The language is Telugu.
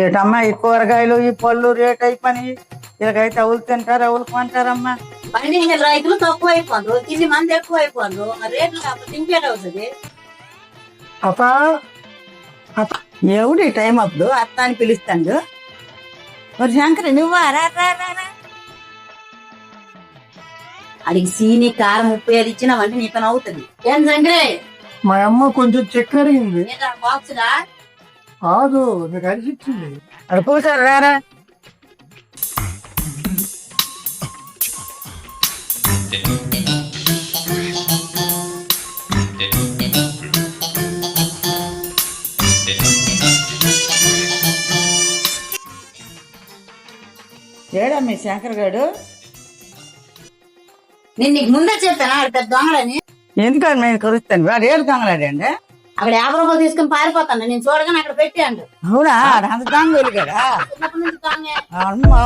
ఏటమ్మా ఈ కూరగాయలు ఈ పళ్ళు రేట్ అయిపోయి ఇలాగైతే అవులు తింటారు అవులు కొంటారమ్మా. పండించిన రైతులు తక్కువ అయిపోదు, తిని మంది ఎక్కువ అయిపోదు, రేట్లు తింపేట అవుతుంది. అప్పా ఎవడు ఈ టైం అప్పుడు అత్త అని పిలుస్తాడు. మరి శంకర్ నువ్వా రా రా రా రా. అడిగి సీని కారం 30 ఇచ్చినావంటే నీ పని అవుతుంది. ఏం సంగ్రే మా అమ్మ కొంచెం చక్కెర అయింది. బాక్సులా కాదు నీకు అరిచిచ్చింది. అది కూర్చోరు రారా. ఏడా మీ శంకర్ గారు? నేను నీకు ముందే చెప్పాను ఆడ పెద్ద దొంగలని. ఎందుకని మేము కలుస్తాను వాడు ఏడు దొంగలాడండి. అక్కడ 50 రూపాయలు తీసుకుని పారిపోతాను. నేను చూడగానే అక్కడ పెట్టాను. అవునా అంత దొంగలు కదా చిన్నప్పటి నుంచి దొంగే. అమ్మో.